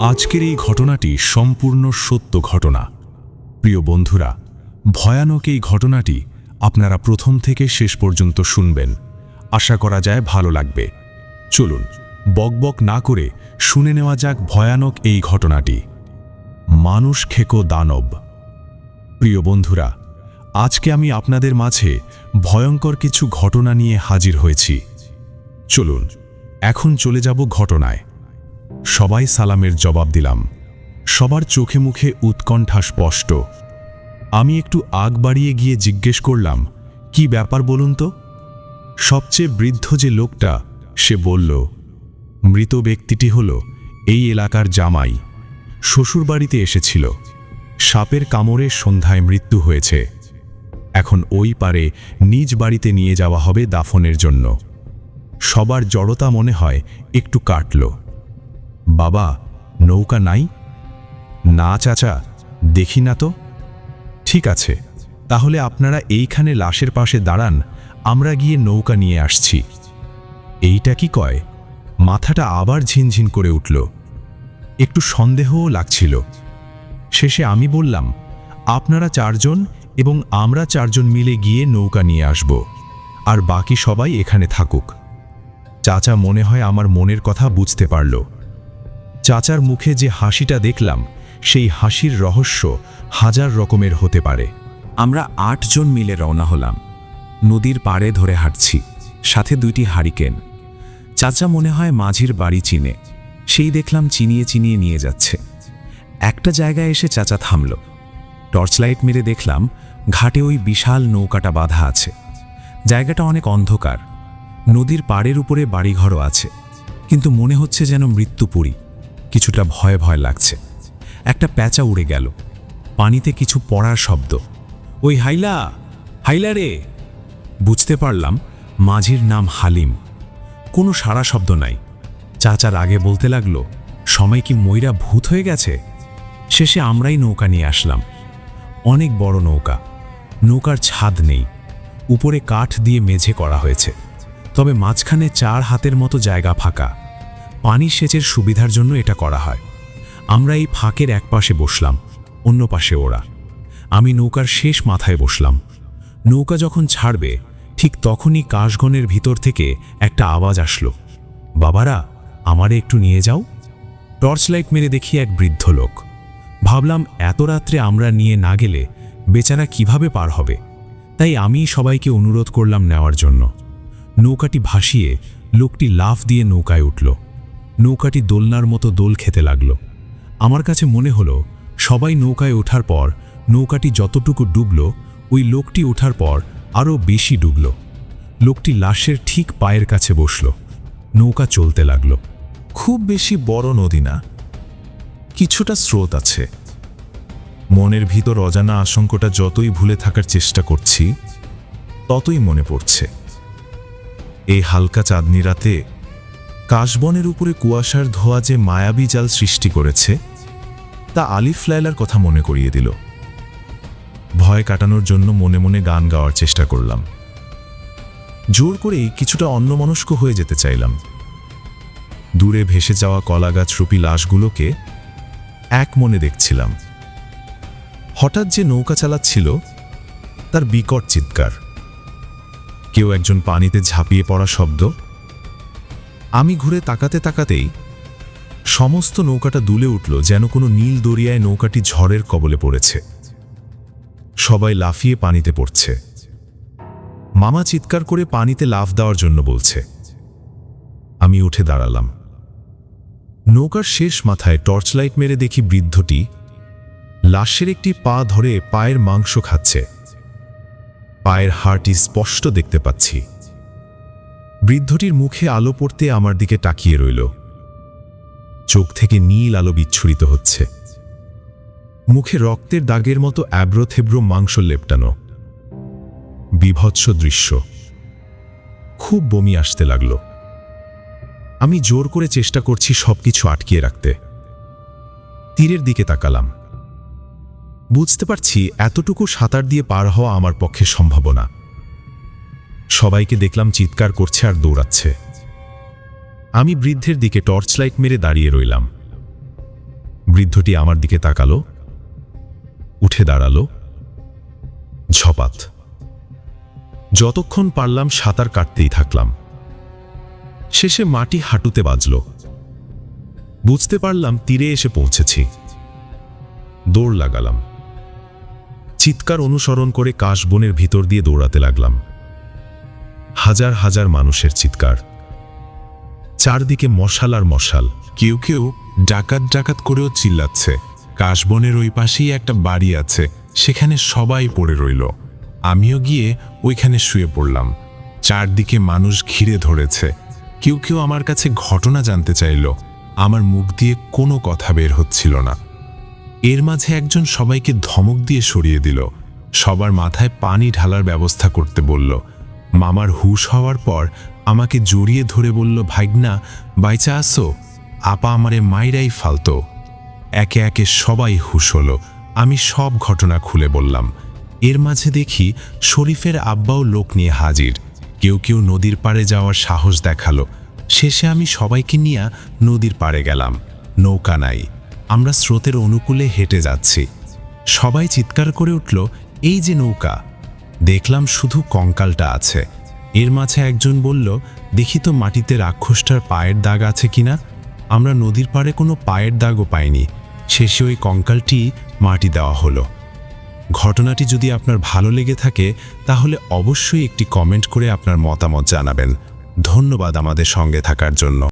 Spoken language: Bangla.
আজকের এই ঘটনাটি সম্পূর্ণ সত্য ঘটনা। প্রিয় বন্ধুরা, ভয়ানক এই ঘটনাটি আপনারা প্রথম থেকে শেষ পর্যন্ত শুনবেন। আশা করা যায় ভালো লাগবে। চলুন বকবক না করে শুনে নেওয়া যাক ভয়ানক এই ঘটনাটি। মানুষ খেকো দানব। প্রিয় বন্ধুরা, আজকে আমি আপনাদের মাঝে ভয়ঙ্কর কিছু ঘটনা নিয়ে হাজির হয়েছি। চলুন এখন চলে যাব ঘটনায়। সবাই সালামের জবাব দিলাম। সবার চোখে মুখে উৎকণ্ঠা স্পষ্ট। আমি একটু আগ বাড়িয়ে গিয়ে জিজ্ঞেস করলাম, কি ব্যাপার বলুন তো? সবচেয়ে বৃদ্ধ যে লোকটা, সে বলল, মৃত ব্যক্তিটি হল এই এলাকার জামাই। শ্বশুরবাড়িতে এসেছিল। সাপের কামড়ে সন্ধ্যায় মৃত্যু হয়েছে। এখন ওই পারে নিজ বাড়িতে নিয়ে যাওয়া হবে দাফনের জন্য। সবার জড়তা মনে হয় একটু কাটল। বাবা, নৌকা নাই? না চাচা, দেখি না তো। ঠিক আছে, তাহলে আপনারা এইখানে লাশের পাশে দাঁড়ান, আমরা গিয়ে নৌকা নিয়ে আসছি। এইটা কি কয়? মাথাটা আবার ঝিনঝিন করে উঠল। একটু সন্দেহও লাগছিল। শেষে আমি বললাম, আপনারা চারজন এবং আমরা চারজন মিলে গিয়ে নৌকা নিয়ে আসব, আর বাকি সবাই এখানে থাকুক। চাচা মনে হয় আমার মনের কথা বুঝতে পারল। চাচার মুখে যে হাসিটা দেখলাম, সেই হাসির রহস্য হাজার রকমের হতে পারে। আমরা 8 জন মিলে রওনা হলাম। নদীর পাড়ে ধরে হাঁটছি, সাথে 2টি হারিকেন। চাচা মনে হয় মাঝির বাড়ি চিনে, সেই দেখলাম চিনিয়ে চিনিয়ে নিয়ে যাচ্ছে। একটা জায়গায় এসে চাচা থামল। টর্চলাইট মেরে দেখলাম ঘাটে ওই বিশাল নৌকাটা বাঁধা আছে। জায়গাটা অনেক অন্ধকার। নদীর পাড়ের উপরে বাড়িঘরও আছে, কিন্তু মনে হচ্ছে যেন মৃত্যুপুরী। কিছুটা ভয় ভয় লাগছে। একটা প্যাঁচা উড়ে গেল। পানিতে কিছু পড়ার শব্দ। ওই হাইলা, হাইলা রে! বুঝতে পারলাম মাঝির নাম হালিম। কোনো সাড়া শব্দ নাই। চাচার আগে বলতে লাগলো, সময় কি ময়রা ভূত হয়ে গেছে? শেষে আমরাই নৌকা নিয়ে আসলাম। অনেক বড় নৌকা। নৌকার ছাদ নেই। উপরে কাঠ দিয়ে মেঝে করা হয়েছে, তবে মাঝখানে 4 হাতের মতো জায়গা ফাঁকা। পানি সেচের সুবিধার জন্য এটা করা হয়। আমরা এই ফাঁকের এক পাশে বসলাম, অন্য পাশে ওরা। আমি নৌকার শেষ মাথায় বসলাম। নৌকা যখন ছাড়বে, ঠিক তখনই কাশগণের ভিতর থেকে একটা আওয়াজ আসলো, বাবারা, আমারে একটু নিয়ে যাও। টর্চলাইট মেরে দেখি এক বৃদ্ধ লোক। ভাবলাম এত রাত্রে আমরা নিয়ে না গেলে বেচারা কিভাবে পার হবে, তাই আমি সবাইকে অনুরোধ করলাম নেওয়ার জন্য। নৌকাটি ভাসিয়ে লোকটি লাফ দিয়ে নৌকায় উঠল। নৌকাটি দোলনার মতো দোল খেতে লাগলো। আমার কাছে মনে হলো সবাই নৌকায় ওঠার পর নৌকাটি যতটুকু ডুবল, ওই লোকটি ওঠার পর আরও বেশি ডুবল। লোকটি লাশের ঠিক পায়ের কাছে বসল। নৌকা চলতে লাগলো। খুব বেশি বড় নদী না, কিছুটা স্রোত আছে। মনের ভিতর অজানা আশঙ্কাটা যতই ভুলে থাকার চেষ্টা করছি, ততই মনে পড়ছে। এই হালকা চাঁদনি রাতে কাশবনের উপরে কুয়াশার ধোয়া যে মায়াবী জাল সৃষ্টি করেছে, তা আলিফ লায়লার কথা মনে করিয়ে দিল। ভয় কাটানোর জন্য মনে মনে গান গাওয়ার চেষ্টা করলাম। জোর করেই কিছুটা অন্যমনস্ক হয়ে যেতে চাইলাম। দূরে ভেসে যাওয়া কলাগাছরূপী লাশগুলোকে এক মনে দেখছিলাম। হঠাৎ যে নৌকা চালাচ্ছিল, তার বিকট চিৎকার, কেউ একজন পানিতে ঝাঁপিয়ে পড়া শব্দ। আমি ঘুরে তাকাতে তাকাতেই সমস্ত নৌকাটা দুলে উঠল, যেন কোনো নীল দরিয়ায় নৌকাটি ঝড়ের কবলে পড়েছে। সবাই লাফিয়ে পানিতে পড়ছে। মামা চিৎকার করে পানিতে লাফ দেওয়ার জন্য বলছে। আমি উঠে দাঁড়ালাম। নৌকার শেষ মাথায় টর্চলাইট মেরে দেখি বৃদ্ধটি লাশের একটি পা ধরে পায়ের মাংস খাচ্ছে। পায়ের হাড়টি স্পষ্ট দেখতে পাচ্ছি। বৃদ্ধটির মুখে আলো পড়তে আমার দিকে তাকিয়ে রইল। চোখ থেকে নীল আলো বিচ্ছুরিত হচ্ছে। মুখে রক্তের দাগের মতো অ্যাব্রোথেব্রো মাংস লেপটানো। বিভৎস দৃশ্য। খুব বমি আসতে লাগল। আমি জোর করে চেষ্টা করছি সবকিছু আটকিয়ে রাখতে। তীরের দিকে তাকালাম। বুঝতে পারছি এতটুকু সাঁতার দিয়ে পার হওয়া আমার পক্ষে সম্ভব না। সবাইকে দেখলাম চিৎকার করছে আর দৌড়াচ্ছে। আমি বৃদ্ধের দিকে টর্চ লাইট মেরে দাঁড়িয়ে রইলাম। বৃদ্ধটি আমার দিকে তাকালো, উঠে দাঁড়ালো, ঝপাত। যতক্ষণ পারলাম সাঁতার কাটতেই থাকলাম। শেষে মাটি হাঁটুতে বাজল। বুঝতে পারলাম তীরে এসে পৌঁছেছি। দৌড় লাগালাম। চিৎকার অনুসরণ করে কাশবনের ভিতর দিয়ে দৌড়াতে লাগলাম। হাজার হাজার মানুষের চিৎকার, চারদিকে মশাল আর মশাল। কেউ কেউ ডাকাত ডাকাত করেও চিল্লাচ্ছে। কাশবনের ওই পাশেই একটা বাড়ি আছে, সেখানে সবাই পড়ে রইল। আমিও গিয়ে ওইখানে শুয়ে পড়লাম। চারদিকে মানুষ ঘিরে ধরেছে। কেউ কেউ আমার কাছে ঘটনা জানতে চাইল। আমার মুখ দিয়ে কোনো কথা বের হচ্ছিল না। এর মাঝে একজন সবাইকে ধমক দিয়ে সরিয়ে দিল। সবার মাথায় পানি ঢালার ব্যবস্থা করতে বলল। মামার হুঁশ হওয়ার পর আমাকে জড়িয়ে ধরে বলল, ভাইগনা বাইচা আসো, আপা আমারে মাইরাই ফালতো। একে একে সবাই হুঁশ হলো। আমি সব ঘটনা খুলে বললাম। এর মাঝে দেখি শরীফের আব্বাও লোক নিয়ে হাজির। কেউ কেউ নদীর পাড়ে যাওয়ার সাহস দেখালো। শেষে আমি সবাইকে নিয়ে নদীর পাড়ে গেলাম। নৌকা নাই, আমরা স্রোতের অনুকূলে হেঁটে যাচ্ছি। সবাই চিৎকার করে উঠল, এই যে নৌকা। দেখলাম শুধু কঙ্কালটা আছে। এর মাঝে একজন বলল, দেখি তো মাটিতে রাক্ষসটার পায়ের দাগ আছে কিনা। আমরা নদীর পাড়ে কোনো পায়ের দাগও পাইনি। শেষে ওই কঙ্কালটি মাটি দেওয়া হলো। ঘটনাটি যদি আপনার ভালো লেগে থাকে তাহলে অবশ্যই একটি কমেন্ট করে আপনার মতামত জানাবেন। ধন্যবাদ আমাদের সঙ্গে থাকার জন্য।